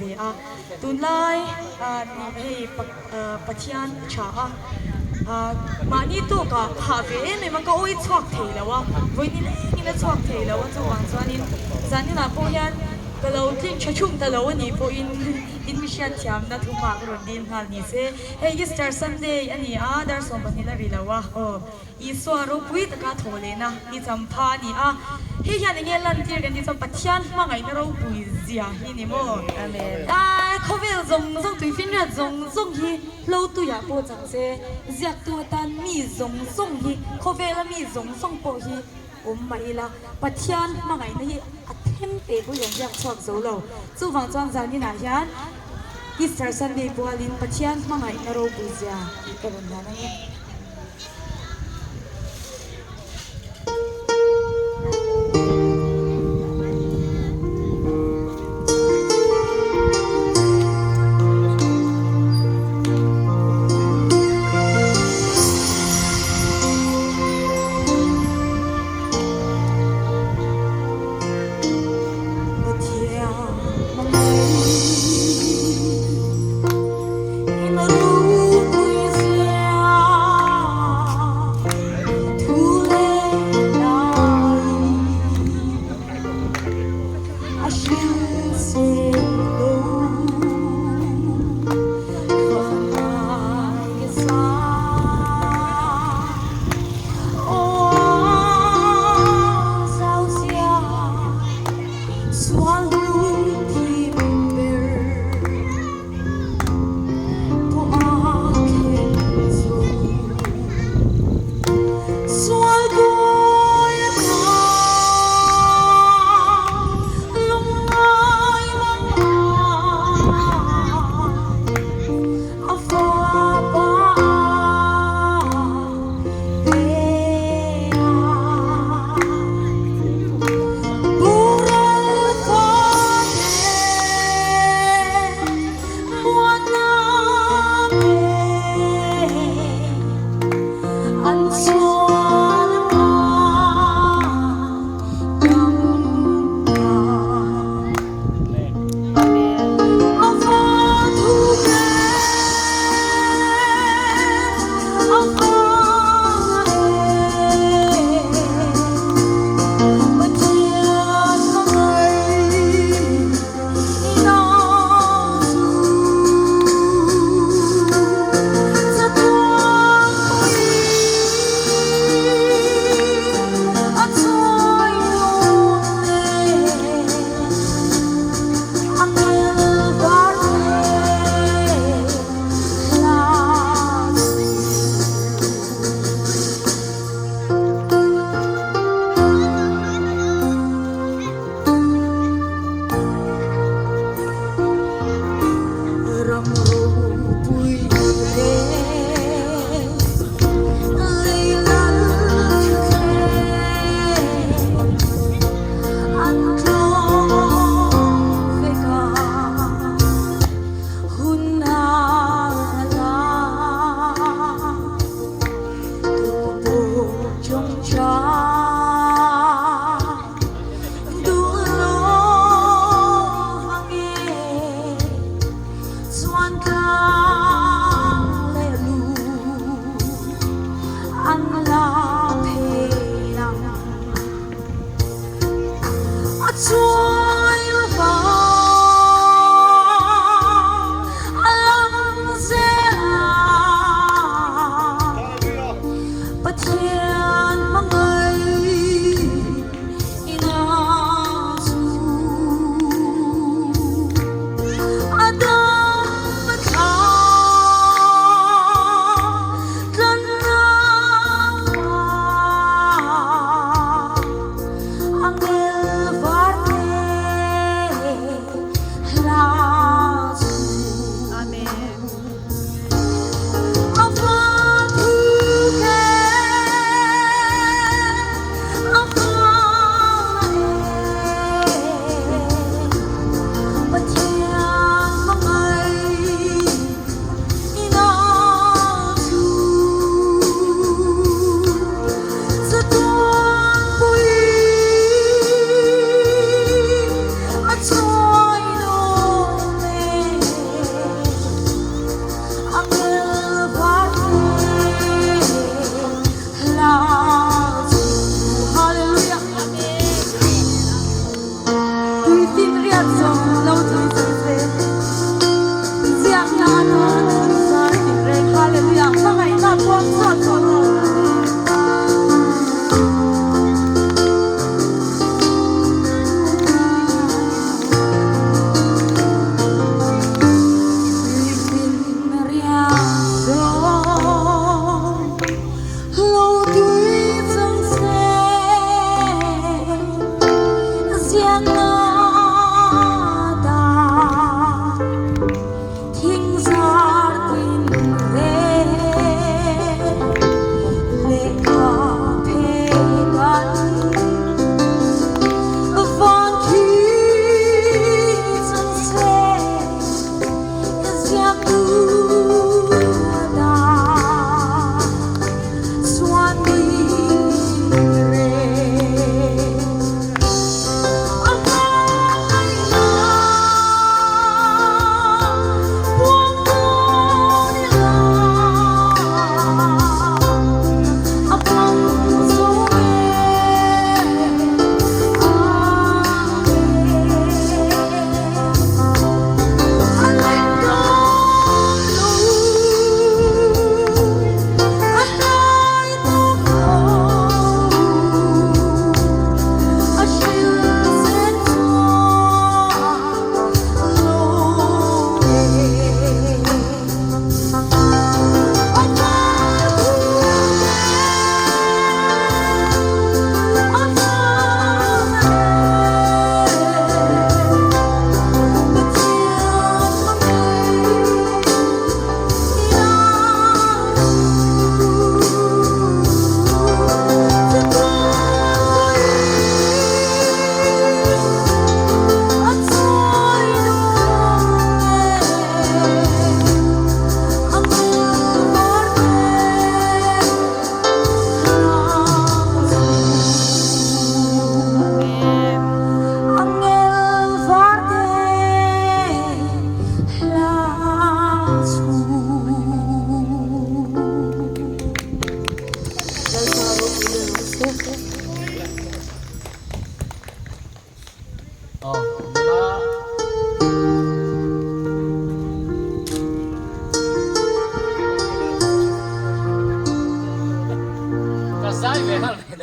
về à tuần lai ni bắt chian cha mà ni tu cả hà về mình mà có oi chuak thế là wa với ni lấy ni chuak thế là wa cho bạn cho ni zani là po hian cái lâu tin cho chúng ta lâu ni po in mission cham na thu mak ron din hal ni se hey Easter Sunday ani dar som pani la ri la wa iswa ro pui ta ka thole na ni champha ni hi hian nge lan tir kan ni cham pathian ma ngai na ro pui zia hi ni mo amen khovel zong zong tui fin ra zong hi lâu tu ya po chang se zia tu tan mi zong hi khovel mi zong po hi mai la pathian ma ngai na hi thêm tế của những dạng chọn dấu lầu dù vàng choang ra như nào hián Easter Sunday bùa linh pathian mà ngày naro bùi già cái vấn đề này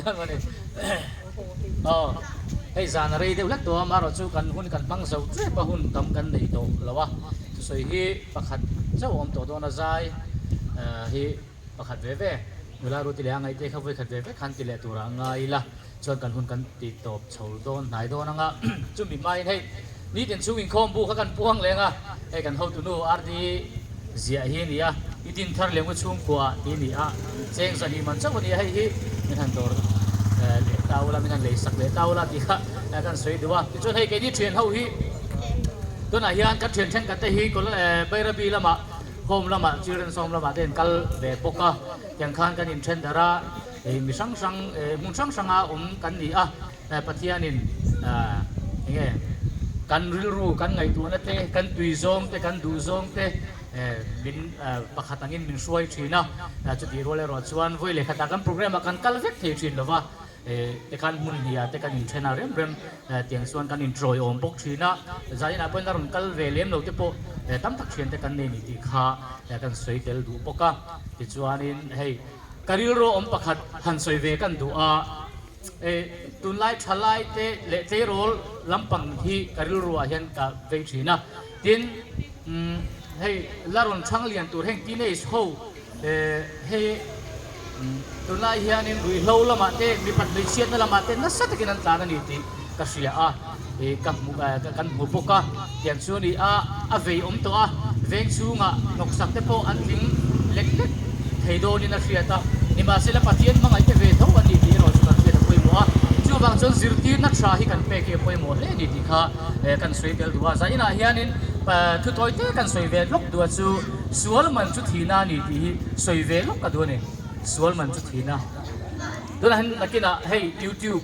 กันวันนี้ไอ้จานอะไรเดี๋ยวเล็กตัวมาเราจูกันหุ่นกันปังเสาเจ็บหุ่นทำกันในโตแล้ววะสวยฮีประคัดเจ้าอมตัวโดนใจฮีประคัดเว่เวลารู้ที่แล้วไงเจ้าเขาไปขัดเว่ขันที่แล้วตัวร่างไงล่ะชวนกันหุ่นกันติดตบเฉาโดนไหนโดนนั่งอ่ะจุ่มบีไม่ให้นี่เป็นช่วงคอมบูเขากันพวงเลยอ่ะไอ้กันเขาตัวนู้อาร์ดีเสียฮีนี่อ่ะอีดินทาร์เลี้ยงว่าช่วงกว่าที่นี่อ่ะเจ้าสันนิมันเจ้าวันนี้ให้ฮีนี่ทันตัวเต่าละมีทันเลยสักเลยเต่าละที่เขากันสวยดูว่าจนให้แกนี่เทรนเขาฮีตัวไหนยันกัดเทรนเช่นกันแต่ฮีก็ไประบีละมาโฮมละมาจิเรนซอมละมาเด่นกัลเวปกะยังคานกันอินเทรนดาระมีสังมุนสังอากันนี่อ่ะปัทยานินยังไงกันรู้กันไงตัวนั่นเต้กันตุยซงเต้กันดูซงเต้บินปะขัดงินบินช่วยทีนะจุดที่เราเลยรอชวนไว้เลยขัดกันโปรแกรมกันกัลเวกเททีนหรือว่าเต้กันมุนนี่เต้กันอินเทรนอะไรเริ่มเตียงส่วนกันอินโทรยอมปกทีนะใจน่ะเป็นการกัลเวเลียมเราเต้ปตั้มตักเชียนเต้กันนี่ที่ข้ากันสวยเตลดูปกะที่ชวนนี่ให้การิโรอมปะขัดหันสวยเวกันดูตุนไล่ทลายเตเลเตโรลลำปังที่การิโรเห็นกับเวทีนะดินให้ลารอนช่างเลียนตัวแห่งที่นี่โชว์ให้ตุนไล่เฮียนินดุยเล่าละมาเตมีปัจจัยเสียนละมาเตนัสตะกินันตานันนี่ที่กัศยากับกันหมู่ปกะเตียนส่วนนี้เวอมตัวเวงสูงนกสักเตโปอันลิงเล็กๆไทยโดนี่นะเสียตานี่มาเสละปัทยันมังไอเตเวทวันนี้ที่เราจะกันเวทป่วยมัวจู่บางจนสิรตีนักชาฮิกันเปกป่วยมัวเลยนี่ที่ข้ากันสวยเดลดูว่าใจน่ะเฮียนินทุกตัวเตกันสวยเวลกดูว่าจู่สวลมันจุดที่น่านี่ที่สวยเวลกกันดูนี่สวลมันจุดที่น่ะดูนะเห็นนักกินให้ YouTube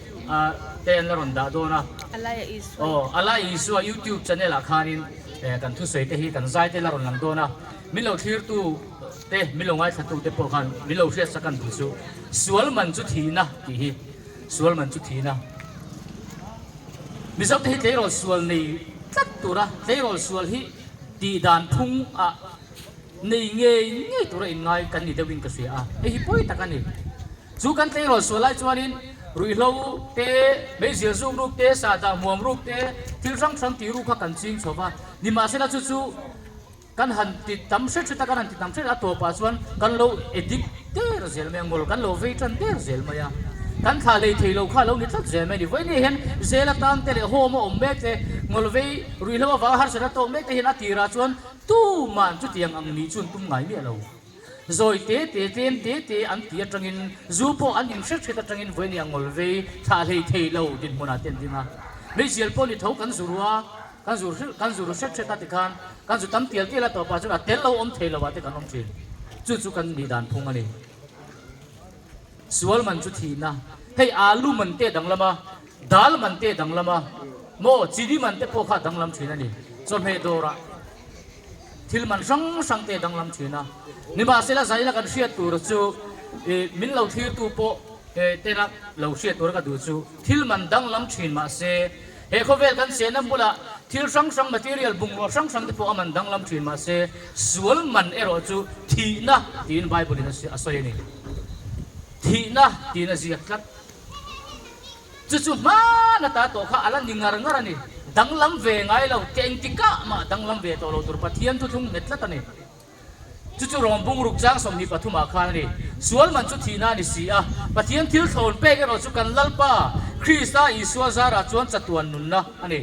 เต้นละรอนดาดูนะอะไรอีสว่า YouTube channel อาคารินกันทุกสวยเตฮีกันใจเตละรอนหลังดูนะมิโลทีร์ตูเตมิโลง่ายสัตุเตปกันมิโลเชียสักันทุสุสวลมันจุดที่น่ะที่สวลมันจุดที่น่ะมิสับเตฮีเตโรสวลนี่จัดตัวละเตโรสวลฮีตีดานพุ่งนี่เงี้ยตัวอินไงกันนี่เดวินก็เสียฮีป่วยตะกันนี่จู่กันเตโรสวลไล่จวนนินรุยโลเตเบสิลซูรูเตซาดามัวมรูเตทิลรังสังติรูขกันจิงชอบนี่มาเสละจู่กันหันติดตำเสร็จตะกันหันติดตำเสร็จตัวปัสวันกันโลเอดิกเตอร์เซลเมียงโมลกันโลเวทันเตอร์เซลมาyaกันขาเลยทีโลข้าโลนิทักเซลไม่ดีไว้นี่เห็นเซลตังเตเลโฮมอมเบกเตโมลเวรุยโลว่าหาเสละตัวเบกเตเห็นอติราชวนตู้มันจุดยังอังนี้ชวนตุ้มไงเมียเราrồi tế anh tiệt trăng in dù po anh in xét trăng in với nhà ngồi về thà lì thề lâu đến mùa nào tiền đi mà bây giờ po đi thấu can dù xét ta thì can dù tắm tiền thì là tổ ba chỗ là tiền lâu ông thề lâu vậy thì can ông thề chú can đi đàn phung anh đi sual man chú thì na hay alu man tê đằng lama dal man tê đằng lama mo chili man tê po khát đằng lam thề anh đi cho mẹ đồ ra thil man sang tê đằng lam thề naนี่มาเสละใจละกันเสียตัวจู่มินเราที่ตัวโปเตระเราเสียตัวกันดูจู่ทิลมันดังล้ำชินมาเสเฮโคเวลกันเสียน้ำบุละทิลสัง material บุงรอสังที่พวกมันดังล้ำชินมาเสสวลมันเอรอจู่ทีนะทีนไบเบิลนี่นะสวยนี่ทีนะทีนะเสียกัดจู่มาหน้าตาตัวข้าอะไรนิงารงานี่ดังล้ำเวงไงเราเก่งติกะมาดังล้ำเวตัวเราตัวปัทยันทุกเม็ดละตันนี่จู่รอมบุงรุกจ้างสมนิปฐุมาคานี่สวลมันจุดที่นั่นนี่สิปัทยันทิลโทนเป้กันเราจุกันลัลปาคริสต์อิสวาซาราจวนจัตุวันนุนนะอันนี้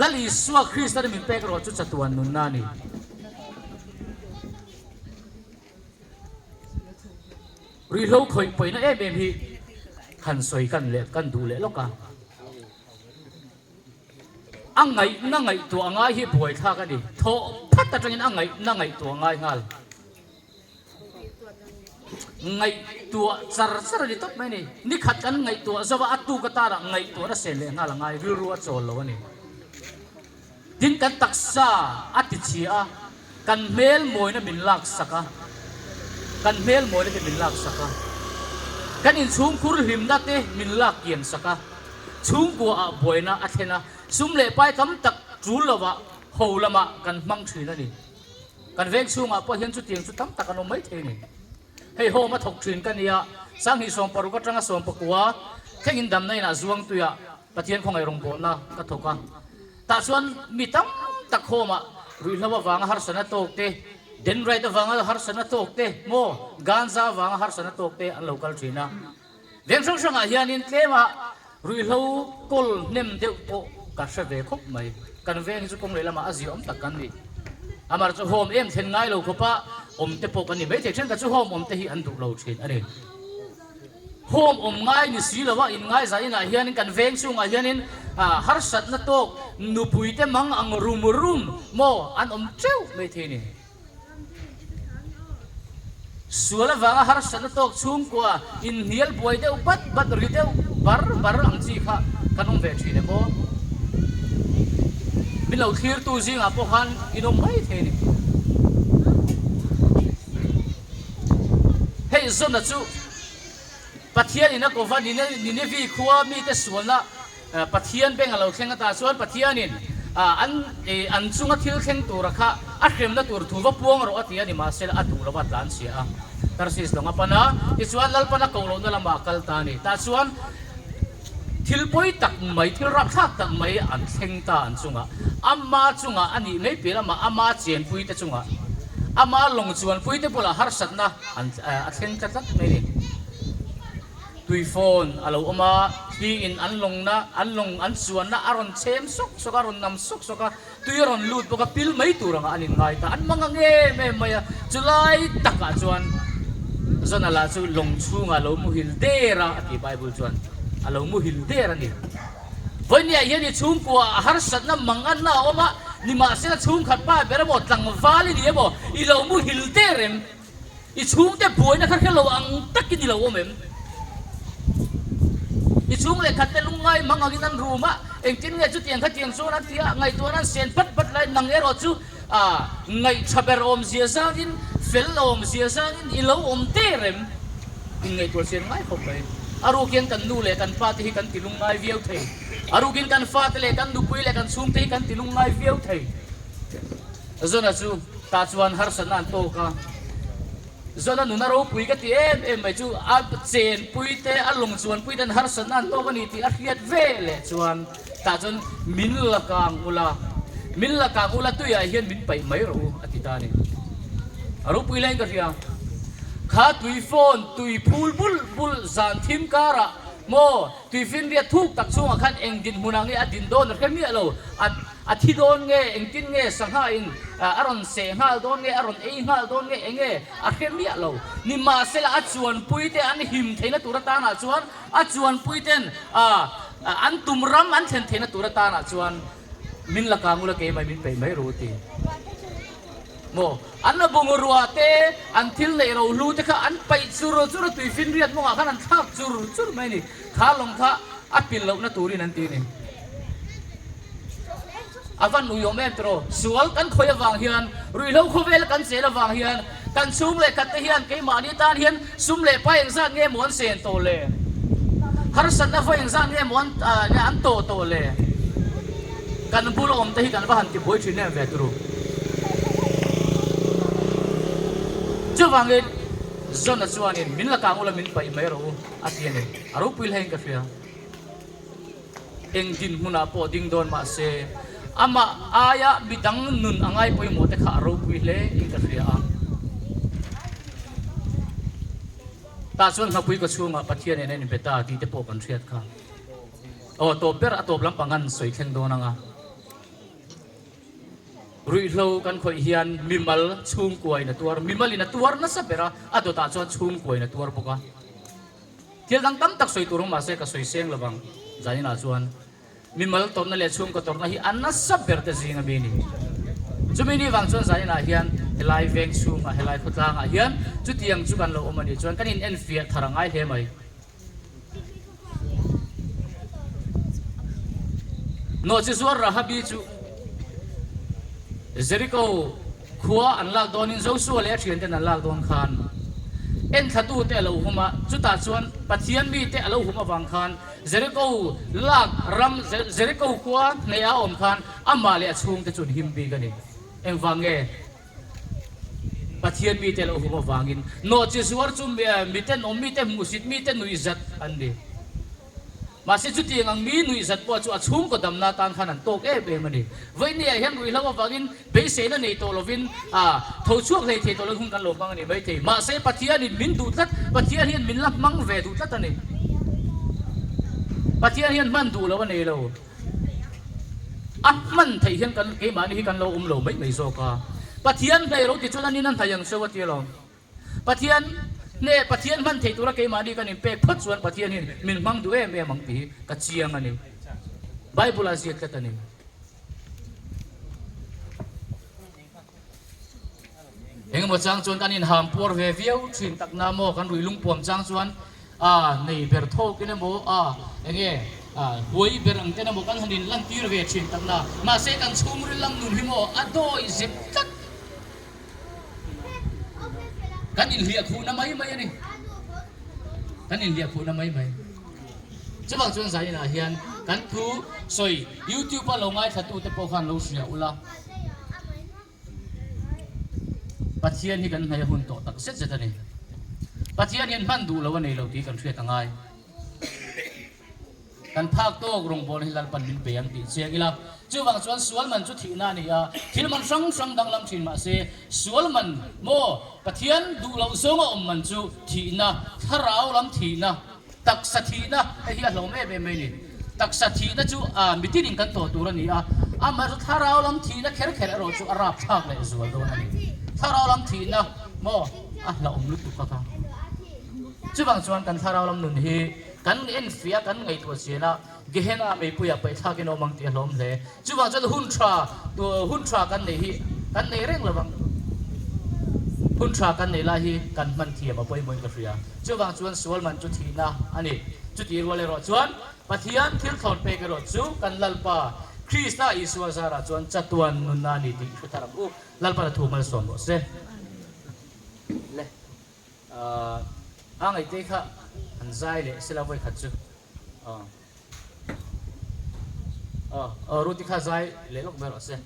ลัลอิสวาคริสต์ได้มีเป้กันเราจุจัตุวันนุนนะนี่รีโลคอยไปนะเบมฮีขันสวยกันเล็กันดูเล็แล้วกันอังไงนั่งไงตัวง่ายที่ป่วยท่ากันดิโทพัดแต่จังอังไงนั่งไงตัวง่ายง่ายไงตัวสารดิตบไหมนี่ขัดกันไงตัวสวัสดิ์ตูกตาละไงตัวนั่นเสร็จเลยง่ายละง่ายรัวๆโจรแล้วนี่ดินกันตักซาอัติชีอากันเมลมวยนั่นบินลักสักกันเมลมวยนั่นบินลักสักกันอินชุ่มคุรหิมนั่นเตบินลักเกียนสักชุ่มกัวบวยนะอัศนะซุ่มเล่ไปคำตักจูลวะโหละมากันมังชีนั่นนี่กันเวกซุ่มพอเห็นจุดเตียงจุดตั้มตักกันไม่เท่นี่ hei ho ma thok thin kan nia sang hi som paru ka tanga som pakwa thengin dam nei na zuang tuya pathian khongai rong bo na ka thoka ta chuan mitam tak khoma rui lawa wanga har sana tok te den right wanga har sana tok te mo ganza wanga har sana tok te an local trina veng sang sang a hianin tlema rui lo kol nem deuh po ka hre ve khop mai kan veng chu kong leilama aziom tak kan ni amar chu hom em then ngai lo khopa om te po kan ni mai the chen ka chu hom om te hi an du lo thin ani hom om ngai ni si lawa in ngai za ina hianin kan veng chu nga hianin har sat na tok nu pui te mang ang rum mo an om cheu mai the ni suala wanga har sat na tok chung kwa in hial buai deuh bat ri deuh bar ang chi kha kanong ve thi ne mo min lo thir tu zinga po khan inom mai the ni hei zona chu pathian ina ko van ni vi khuwa mi te sualna pathian beng alo thenga ta chuan pathianin an chunga thil kheng tur kha a hrem na tur thuwa puang ro atia ni ma sel atu lawa tlan sia tarsis longa pana ti chuan lal pana ko lo na lama kal ta ni ta chuan thil poi tak mai thil rap thak tak mai an theng ta an chunga amma chunga ani nei pelama ama chen pui te chunga ama long chuan pui te pola har satna an a theng ta tak mai ni tui phone alo oma hi in an long an chuan na aron chem sok aron nam sok ka tui ron lut boka pil mai turanga anin ngai ta an manga nge me maya julai taka chuan zona la chu long chunga lo mu hil dera ati bible chuan alo mu hil dera ni vonia yani chung kwa har sat na mangan na oma ni ma se chung khat pa bera mo tlang vali ni bo I lo mu hil derem I chung te boy na kha lo ang takin ni lo omem I chung le khat te lungai mangagin an ruma engtin nge chu tiang kha tiang so na tia ngai to nan sen pat lai nang ero chu ngai chaber om zia zangin fel om zia zangin I lo om derem ngai to sen ngai khop lai arukin kan nu le kan pati kan tilungai viau thei arukin kan fat le kan nupui le kan sum thei kan tilungai viau thei zona chu ta chuan har sanan to ka zona nu na ro pui ka ti em mai chu a chen pui te a long chuan pui den har sanan to ka ni ti a hiat ve le chuan ta chun min la kang ula tu ya hian min pai mai ro atita ni aru pui lai ka ria kha tui phone tui phul bul zan thim kara mo tui fin ria thuk tak chunga khan engdin munangi adin don khemi alo a thi don nge engtin nge sangha in aron se ngal don nge aron ei ngal don nge enge a khemi alo ni ma sela a chuan puite an him theina turata na chuan a chuan puiten an tumram an then theina turata na chuan min la kangula ke mai min pe mai roti mo an na bungurwa te an thil le ro lu te kha an pai churu tui fin riat mo khan an thak chur mai ni kha long kha a pil lo na turin an ti ni avan nu yom entro sual kan khoya wang hian rui lo khovel kan se la wang hian kan sum le kat hian ke mani tan hian sum le pa eng za nge mon sen to le har san na fa eng za nge mon an to le kan bulo om te hi kan ba han ti boi thin ne ve tru chuwangin zona chuanin min la kang ula min pai mai ro atian ni aru pil heng ka fia engdin huna po ding don ma se ama aya bidang nun angai poi mo te kha aru pil le ing ka fia ta chuan hapui ka chunga pathian ne ni beta ti te po kan thiat kha o to per atop lam pangan soi thleng do nanga rui lo kan khoi hian mimal chung kuai na tuar mimal ina tuar na sapera ado ta chuan chung kuai na tuar boka thil dang tam tak soi turung ma se ka soi seng lawang zaina chuan mimal tom na le chung ka tor na hi anna saber te zinga bini chumini wang chuan zaina hian helai veng chung a helai khutlang a hian chu tiang chu kan lo omani chuan kanin en fiat tharangai he mai no chi zuar ra habi chu Jericho khua an lak donin Joshua le thian ten an lak don khan en thatu te lo huma chuta chuan pathian mi te alo huma wang khan Jericho lak ram Jericho khua neya om khan ama le chung te chun him bi gani eng wange ปะเทียนมีแต่เราหัววางินโนจิสวรจุมมีแต่นมมีแต่มุสิตมีแต่นุยจัดอันนี้มาสิจุดที่งังมีนุยจัดปวดจุดชุ่มก็ดำนาตานขนาดโตกเบมันนี่วันนี้เห็นรุยแล้ววางินเบสเซนนี่โตโลวินทช่วงเลยที่โตโลหุ่นกันโลบังนี่ไม่ที่มาเสปะเทียนนี่มินดูดัดปะเทียนนี่มินลับมังเวดูดัดอันนี้ปะเทียนนี่มันดูแล้ววันนี้เรามันไทยเห็นกันเกี่ยมันนี่กันเราเราไม่โซกาปะเทียนในเราติดจุดนั้นนั่นไทยยังเสวัสดีเราปะเทียนเนี่ยปะเทียนมันไทยตัวละเกี่ยมันนี่กันนี่เป็กพัดส่วนปะเทียนนี่มินมังดูมังปีกัจเจียงอันนี้ไบเบิลอาเซียกันนี่เองมาจังจวนกันนี่หามปัวเวียวชินตักน้ำโมกันรุยลุงปวมจังจวนในเบอร์โทกินโมเองหวยเบรังเตนโมกันหันดินลังตีรเวชินตักน้ำมาเสกันชุ่มริลังนุนหิโมอโดยเจ็บจักกันอินเลียคูน้ำไม่นี่กันอินเลียคูน้ำไม่จะบอกจวนสายนะเฮียนกันทูสวยยูทูบเราง่ายทัดอุตโปขันเราเสียอุลาปัจเจียนนี่กันให้หุ่นโตตักเสร็จจะนี่ปัจเจียนนี่มันดูแล้ววันนี้เราตีกันเชื่อตั้งไงกันภาคโต้กรงบอลให้ลันปันบินเปียงตีเสียกีฬาจู่บางส่วนสวนมันจุดที่นั่นนี่ที่มันสังดังลำชินมาเสียสวนมันโมปัจเจียนดูเราส่งอมันจู่ที่น่ะถ้าเราลำที่น่ะตักสัตที่น่ะไอ้เหี้ยเราไม่นี่ตักสัตที่น่ะจู่มิติดิ่งกันโตตัวนี่มาจู่ถ้าเราลำที่น่ะแค่เราจู่อาราบชากเลยส่วนตัวนั่นนี่ถ้าเราลำทีนะโมเราลุกตุกข้าจู่บางส่วนกันถ้าเราลำหนุนฮีกันเอ็นฟิอากันไงตัวเสียนะเกเหน่าไม่ปุยไปทักกินอมังเตียลมเลยจู่บางส่วนหุ่นทราตัวหุ่นทรากันในฮีกันในเร่งระวังหุ่นทรากันในลาฮีกันมันเทียบมาปุยมวยกับเฟียจู่บางส่วนสวนมันจุดทีนะอันนี้จุดที่ว่าเลยรอส่วนปะเทียนที่เขาไปกันรอจู่กันลัลปาคริสต์อิสวาซาราส่วนจัตุวันนุนนานี่ที่ชุดทารังลัลปาถูกมาส่วนบ่เซ่เลยไอ้เด็กข้าอันใจเลยเสลาไว้ขัดจุรู้ที่ข้าใจเลยลูกไม่รอเซ่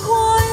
คว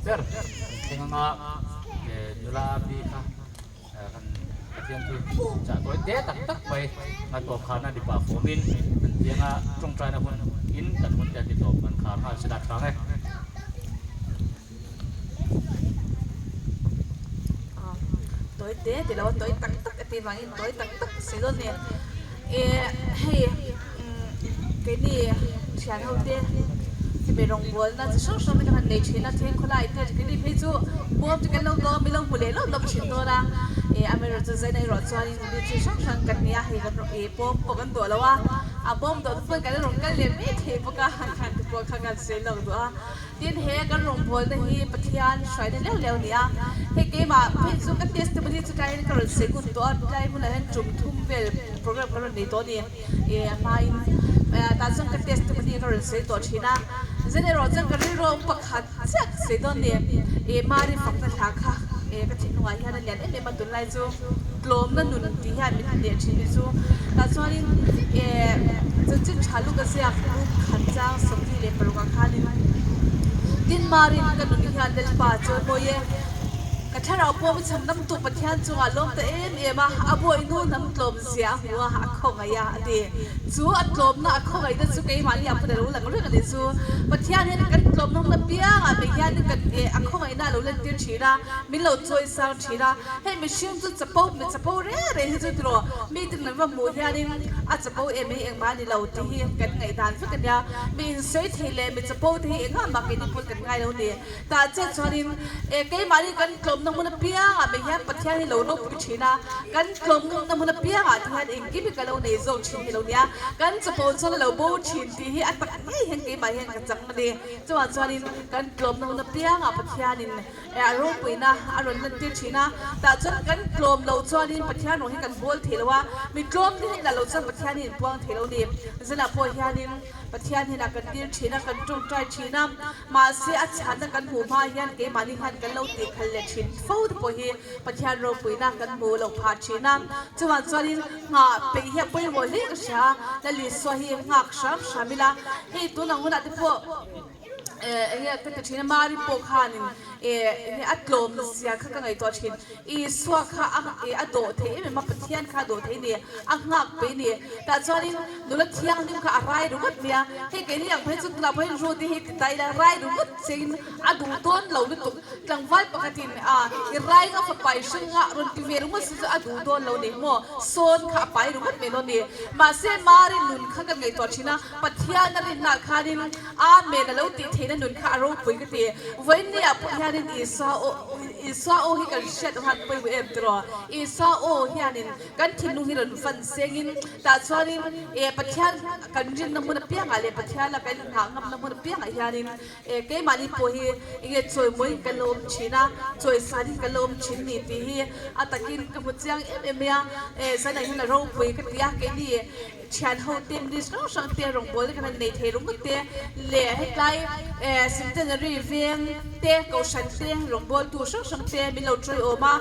ber tenganga nula bi kha kan tiang tu cha toi te tak tak pai nga to khana di pa fomin tianga trong trai na hun in kan hun te ti to kan khar ha sida thang e tối té thì lâu tối tắc tắc thì vàng in tối tắc tắc xí luôn nè hay cái này chán hậu té thì bị rong buồn là chỉ sống sống cái hành này chỉ là thiên khôi lại thì cái này phải chú buông thì cái lâu đó mình lâu mùa lễ lâu đó chỉ tôi là anh mình rồi giờ này rồi cho nên mình chỉ sống sống cái này hay cái buông cáiตัวแล้วว่าbuôngตัวเพื่อนกันรองกันเรียนไม่เทปก็หันหันตัวข้างกันเสียแล้วตัวทีนี้เฮกันรองบุญที่ปฏิญาณช่วยได้เร็วๆเนี่ยเฮก็มาพิสูจน์กันเทสต์มันที่สุดท้ายก็รู้สึกว่าตัวได้มันเลยจุ่มทุ่มเวลโปรแกรมกันในตัวนี้มาตอนส่งกันเทสต์มันที่ก็รู้สึกตัวชีนะจะได้รู้จักกันเรื่องปักขัดจักเสียตัวนี้มาที่ฝังกันทักค่ะก็ทิ้งไว้ให้นั่นเรียนมันตุนไล่จูกลมนั่นหนุนที่ให้มันเรียนชิ้นจูแต่ส่วนนี้จะจิ้มชาลูกก็เสียลูกขัดจ้างสมที่เรียนปรุงอาคารนี่ดินมารินกันหนุนที่ให้เดินป่าจนโมเยก็ถ้าเราพบฉันน้ำตุปัทยานจังลมแต่มาอาบวยนู่นน้ำกลมเสียหัวหักของไงอ่ะดีจูอัดกลมน่ะของไงนั่นจูเกย์มาเนี่ยพอเดี๋ยวรู้หลังเรื่องอะไรจูปัทยานเนี่ยกันกลมน้องน้ำเบี้ยอ่ะไม่ยานนี่กันของไงน่ะรู้เรื่องเดียวชีระมีเราช่วยสร้างชีระให้ไม่เชื่อจูจะปูไม่จะปูเร่ให้จูตัวมีถึงนั้นว่าหมู่ที่อันนี้อาจจะปูไม่เองมานี่เราที่กันไงทานฝึกกันยามีสวยทีเลยไม่จะปูที่เองอ่ะมากินพูดกันไงเราเนี่ยแต่เจ้าชวนนี้เกย์มานี่กันกลมน้องมันเปียงไม่แย่ปัจจัยที่เราโน้ตพิชินะกันกลมน้ำมันเปียงที่ให้เองกินกันเราในโซนชินที่เราเนี่ยกันจะปนส่วนเราโบชินที่ให้อัตตาเห็นกี่ใบเห็นกันจังมันดีจังหวะส่วนนี้กันกลมน้ำมันเปียงปัจจัยนี้อารมณ์ไปนะอารมณ์นั่นที่ชินะแต่จนกันกลมเราส่วนนี้ปัจจัยเราให้กันโบลเทลว่ามีกลมที่ให้เราส่วนปัจจัยนี้พวงเทลเนี่ยจะนับพวงที่นี้ปัจจัยนี้นักกันที่ชินะกันจงใจชินะมาเสียชันกันหูมาเห็นกี่มันนี่หันกันเราตีขันเลชินฟูดพอฮีปัจจัยเราปุยนักกันโบเราพาชินะจังหวะส่วนนี้งาไปเฮียปุยโบเล็กเสียแล้วลิสวาฮีงักช้ำช้ำมิละให้ตัวนังหุ่นอัดพวกเนี่ยก็จะชินมาริโปคานินเนี่ยอัดลมเสียข้างไงตัวชินสวาข้าอัดโดเทมันมาปะเทียนข้าโดเทเนี่ยงักไปเนี่ยแต่ส่วนนี้ดูแลเที่ยงนี่ข้าอะไรรู้มั้ยเนี่ยให้แกนี่อย่างเพื่อนสุดเราเพื่อนรู้ที่ให้ตายแล้วอะไรรู้มั้ยสิ่งอัดดูต้นเราเนี่ยตุกกลางวันปกติอะไรก็ฝักไปซึ่งรุ่นที่เวรู้มั้ยสิ่งอัดดูต้นเราเนี่ยมั่วโซนข้าไปรู้มั้ยเมโลเนี่ยมาเสมารินุนข้างไงตัวชินะปะเทียนนั่นนี่นักข้านี่เมนเราติดเทนั่นนุนข้ารู้ปุยกันทีวันนี้ปะเทียนนี่อิสราโอฮิกันเช็ดหันไปเอ็มตรออิสราโอฮิอันนี้กันทิ้งนุ่งฮิรันฟันเสียงินแต่ส่วนนี้ปะเทียนกันจินน้ำมันเปียงอะไรปะเทียนละกันหางน้ำมันเปียงอะไรอันนี้เกย์มานี่ปุยช่วยมวยกันลมชินะช่วยสาธิตกันลมชินนี่ที่อัตกินกับมุจยังสันนิษฐานเราปุยกันที่เกย์นี่ฉันเขาเต็มดิสโน่สังเตียรงบอลกันในเทรงก็เตะเล่ให้ไกลสินเตนรีเวียงเตะเขาฉันเตะรงบอลตัวสังเตะมีเราช่วยออกมา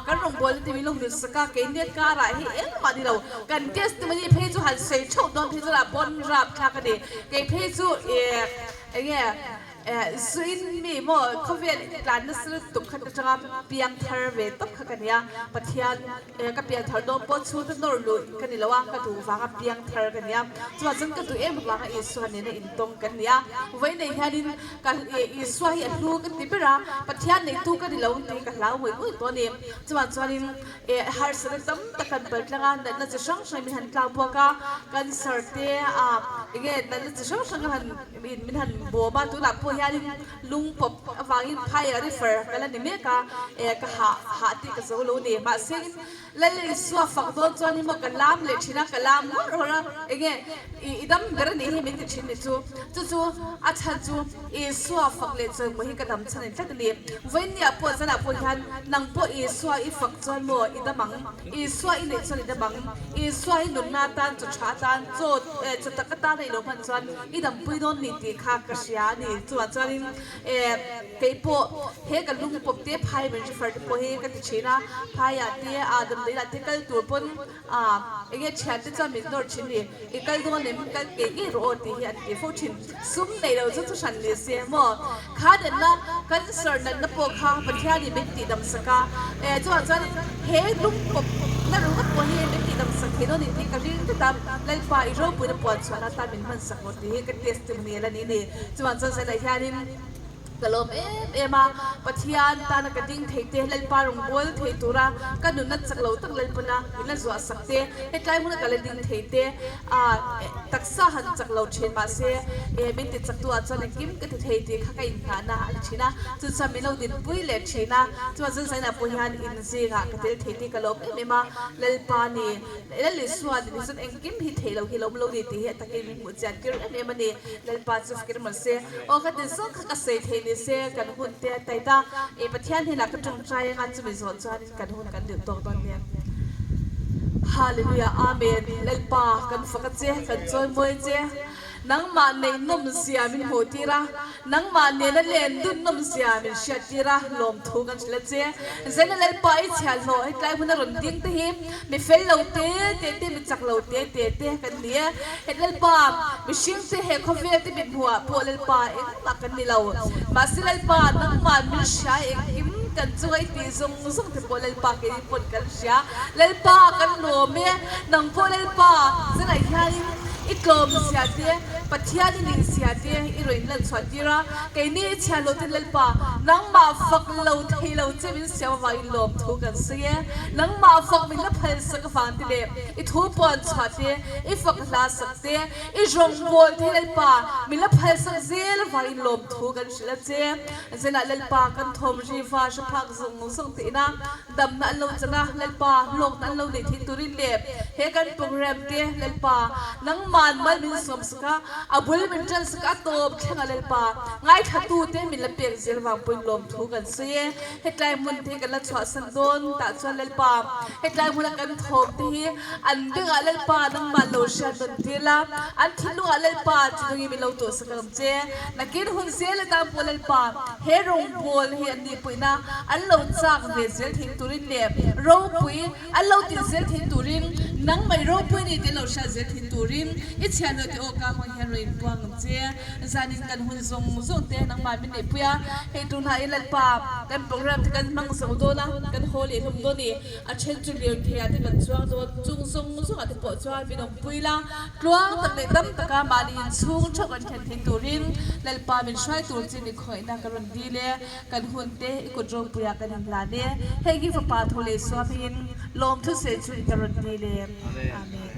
กันรงบอลที่มีลงดุสกาเกย์เนี่ยการอะไรให้มาที่เรากันเทสต์มันนี่เพจหันเสียชอบโดนเพจละบอลรับทักกันดีเกย์เพจเนี่ยซึ่งมีหม้อเขาเวียนร้านนั้นซื้อตุกขัดจังเปียงเทอร์เวตุกขัดกันเนี่ยปะเทียนกับเปียงเทอร์โดนปนชูตั้งโดนลุยกันนี่แล้วว่ากระดูฟังกับเปียงเทอร์กันเนี่ยจังหวะซึ่งกระดูบอกว่าอิสวานี่ในอินตรงกันเนี่ยไว้ในแค่นี้กันอิสวาที่ลูกกันที่เป็นอะปะเทียนในตู้กันนี่แล้วที่กันแล้วเหมือนตัวนี้จังหวะนี้ฮาร์สตั้มตะกันเปิดละงานนั่นจะช่างใช้มีหันกลางพวกกันเสิร์ตเตะนั่นจะช่างหันมีหันบัวมาตัวหลับพวกยาดิลุงปบฟังอินไพ่อะไรเฟอร์กันแล้วนี่เมกะก็หาที่กระโซลูนี่มาเสียงแล้วเลยสวาฟังโดนจวนนี่มันกลามเลยชินะกลามว่าเราอีดำกระนี่ให้มันติดชินนี่จู่อาจารย์จู่สวาฟังเลยจนมันให้กระดำชันนี่จัดเลยวันนี้ปวดสนับปวดหันนังปวดสวาอีฟังจวนมัวอีดำมังสวาอีเล็กจวนอีดำมังสวาอีหนุนนาตันจุดชาตันจุดตะกตาในโลกพันจวนอีดำปุยโดนนี่ตีข้ากระเชียนี่จู่ chuan chuanin keipo he kan lung pop te phai ben ji fer po he kan ti china phai ya te adam le la te kal tur pon enge chat te cha min nor chin ni e kal do nem kal ke ge ro ti hi at ke fo chin sum nei lo chu san le se mo kha den na kan sar na na po kha pathya ni ben ti dam saka chuan chuan he lung pop na ru ka po he ben ti dam sakhe no ni ti ka ring te tam lai pa I ro pu na po chuan ta min man sak mo ti he ka testimony la ni ni chuan chuan sai lai hianin kalom ema pathian ta na kading theite lal parung bol thei tura kanu na chaklo tak lal puna ila zwa sakte hetlai mun kala ding theite taksa han chaklo chen ma se min ti chaktu a chane kim ka theite kha kai na na al china chu sa melo din pui le china chu zan sai na puhian in ze ga ka tel theite kalom ema lal pa ni lal le swa din san eng kim hi theilo hi lom lo di ti he takai mi mu chan kir ema ni lal pa chu fikir ma se o ka din so kha ka se thei se kan hun te tai ta pathian hi la ka tung trai nga chu mi zon chuan kan hun kan dir tok don ne hallelujah amen lalpa kan fakat che kan choi moi che nang ma nei nom sia min ho tira nang ma ne na len dun nom sia min sha tira lom thu kan chla che zen lalpa I chal lo ai klai hun ron ding te hi mi fel lo te mi chak lo te kan lia het lalpa mi shing te he kho ve te bi bua po lalpa e ta kan ni lo ma si lalpa nang ma min sha e kim kan chuai ti zong te po lalpa ke ni pon kan sha lalpa kan lo me nang po lalpa zen ai hian itlom sia te pathian ni sia te I roin lan chwa tira ke ni chalo te lalpa nang ma fak lo thei lo che min sia wa I lom thu kan se nang ma fak min la phal sak fan ti le I thu pon chwa te I fak la sak te I rong bol the lalpa min la phal sak zel wa I lom thu kan shla che zena lalpa kan thom ri fa sha phak zong song te na dam na lo chana lalpa lok na lo nei thi turin le he kan program te lalpa nang man mal min som saka abul min tran saka top thenga lalpa ngai thatu te min la pek zel wang pui lom thu kan se hetlai mun the kan la chwa san don ta chwa lalpa hetlai mun kan thom te hi an de ga lalpa nang ma lo sha don te la an thilu ga lalpa chingi mi lo to sakam che na kin hun zel ta pol lalpa he rong bol hi an ni puina an lo chak ve zel thing turin le ro pui an lo ti zel thing turin nang mai ro pui ni te lo sha zel thing turin I channel te o ka mo hian roin puang che zanin kan hun zong te nang ma min ne puya he tun ha ilal pa kan program te kan mang so do na kan holi thum do ni a chen chu le the ya te kan chuang do chung zong ate po chwa bi dong puila tluang tak le dam taka ma ni chung chok kan khen thing turin lal pa min shwai tur chin ni khoi na karon di le kan hun te ko drong puya kan la ne he gi fa pa thole so bin lom thu se chu karon di le amen